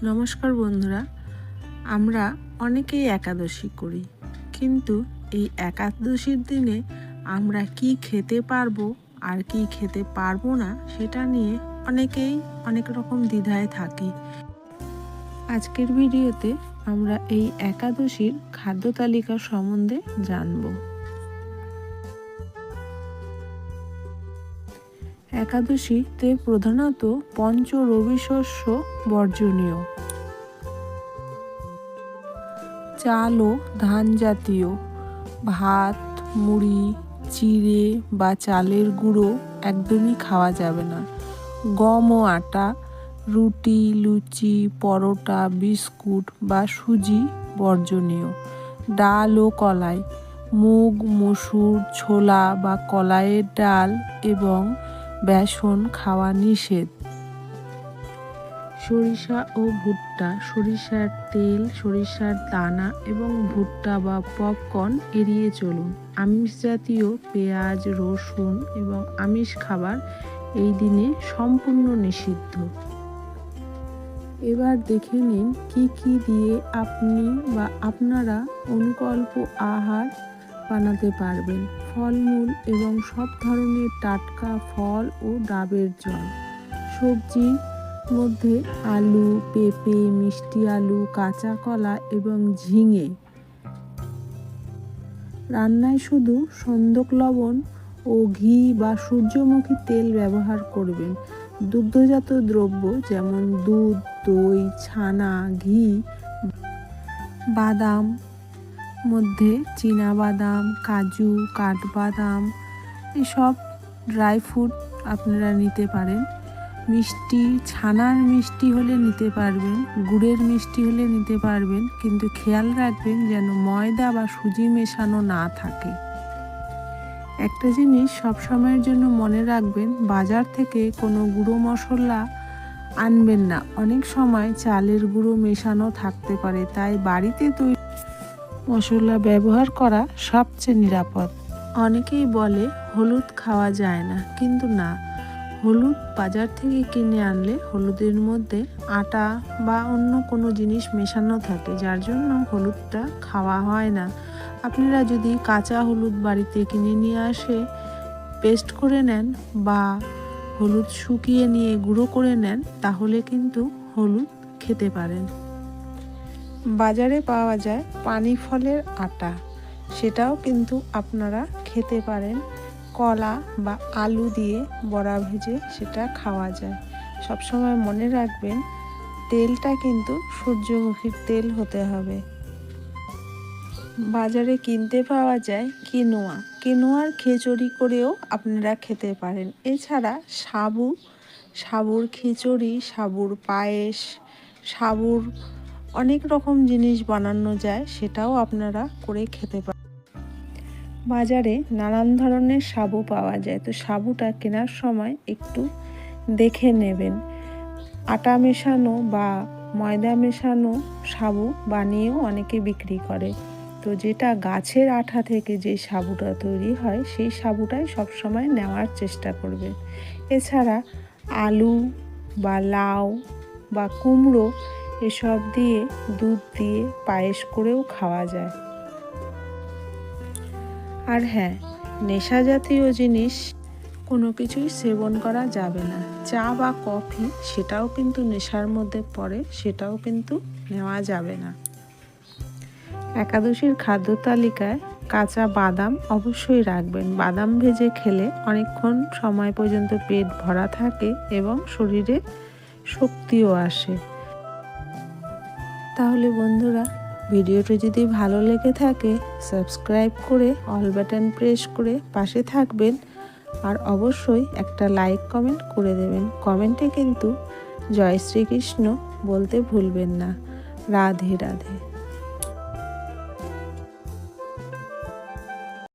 নমস্কার বন্ধুরা, আমরা অনেকেই একাদশী করি, কিন্তু এই একাদশীর দিনে আমরা কি খেতে পারবো আর কি খেতে পারবো না সেটা নিয়ে অনেকেই অনেক রকম দ্বিধায় থাকি। আজকের ভিডিওতে আমরা এই একাদশীর খাদ্য তালিকা সম্বন্ধে জানব। একাদশীতে প্রধানত পঞ্চ রবি শস্য বর্জনীয়। চাল ও ধান জাতীয়, ভাত, মুড়ি, চিড়ে বা চালের গুঁড়ো একদমই খাওয়া যাবে না। গম ও আটা, রুটি, লুচি, পরোটা, বিস্কুট বা সুজি বর্জনীয়। ডাল ও কলাই, মুগ, মসুর, ছোলা বা কলাইয়ের ডাল এবং বেসন খাওয়া নিষেধ। সরিষা ও ভুট্টা, সরিষার তেল, সরিষার দানা এবং ভুট্টা বা পপকর্ন এড়িয়ে চলুন। আমিষ জাতীয় পেঁয়াজ, রসুন এবং আমিষ খাবার এই দিনে সম্পূর্ণ নিষিদ্ধ। এবার দেখে নিন কি কি দিয়ে আপনি বা আপনারা অনুকল্প আহার বানাতে পারবেন। ফলমূল এবং সব ধরনের টাটকা ফল ও ডাবের জল। সবজির মধ্যে আলু, পেঁপে, মিষ্টি আলু, কাঁচা কলা এবং ঝিঙে। রান্নায় শুধু সন্দক লবণ ও ঘি বা সূর্যমুখী তেল ব্যবহার করবেন। দুগ্ধজাত দ্রব্য যেমন দুধ, দই, ছানা, ঘি, বাদাম মধ্যে চীনা বাদাম, কাজু, কাঠবাদাম এসব ড্রাই ফ্রুট আপনারা নিতে পারেন। মিষ্টি, ছানার মিষ্টি হলে নিতে পারবেন, গুড়ের মিষ্টি হলে নিতে পারবেন, কিন্তু খেয়াল রাখবেন যেন ময়দা বা সুজি মেশানো না থাকে। একটা জিনিস সবসময়ের জন্য মনে রাখবেন, বাজার থেকে কোনো গুঁড়ো মশলা আনবেন না। অনেক সময় চালের গুঁড়ো মেশানো থাকতে পারে, তাই বাড়িতে তৈরি মশলা ব্যবহার করা সবচেয়ে নিরাপদ। অনেকেই বলে হলুদ খাওয়া যায় না, কিন্তু না, হলুদ বাজার থেকে কিনে আনলে হলুদের মধ্যে আটা বা অন্য কোনো জিনিস মেশানো থাকে, যার জন্য হলুদটা খাওয়া হয় না। আপনারা যদি কাঁচা হলুদ বাড়িতে কিনে নিয়ে আসে পেস্ট করে নেন বা হলুদ শুকিয়ে নিয়ে গুঁড়ো করে নেন, তাহলে কিন্তু হলুদ খেতে পারেন। বাজারে পাওয়া যায় পানি ফলের আটা, সেটাও কিন্তু আপনারা খেতে পারেন। কলা বা আলু দিয়ে বড়া ভেজে সেটা খাওয়া যায়। সবসময় মনে রাখবেন তেলটা কিন্তু সূর্যমুখীর তেল হতে হবে। বাজারে কিনতে পাওয়া যায় কিনোয়া, কিনোয়ার খিচুড়ি করেও আপনারা খেতে পারেন। এছাড়া সাবুর খিচুড়ি, সাবুর পায়েস, সাবুর অনেক রকম জিনিস বানানো যায়, সেটাও আপনারা করে খেতে পারেন। বাজারে নানান ধরনের সাবু পাওয়া যায়, তো সাবুটা কেনার সময় একটু দেখে নেবেন। আটা মেশানো বা ময়দা মেশানো সাবু বানিয়েও অনেকে বিক্রি করে, তো যেটা গাছের আঠা থেকে যে সাবুটা তৈরি হয় সেই সাবুটাই সবসময় নেওয়ার চেষ্টা করবেন। এছাড়া আলু বা লাউ বা কুমড়ো এসব দিয়ে দুধ দিয়ে পায়েস করেও খাওয়া যায়। আর হ্যাঁ, নেশা জাতীয় জিনিস কোনো কিছুই সেবন করা যাবে না। চা বা কফি সেটাও কিন্তু নেশার মধ্যে পড়ে, সেটাও কিন্তু নেওয়া যাবে না। একাদশীর খাদ্য তালিকায় কাঁচা বাদাম অবশ্যই রাখবেন। বাদাম ভেজে খেলে অনেকক্ষণ সময় পর্যন্ত পেট ভরা থাকে এবং শরীরে শক্তিও আসে। তাহলে বন্ধুরা, ভিডিওটি যদি ভালো লেগে থাকে সাবস্ক্রাইব করে অল বাটন প্রেস করে পাশে থাকবেন, আর অবশ্যই একটা লাইক কমেন্ট করে দেবেন। কমেন্টে কিন্তু জয় শ্রীকৃষ্ণ বলতে ভুলবেন না। রাধে রাধে।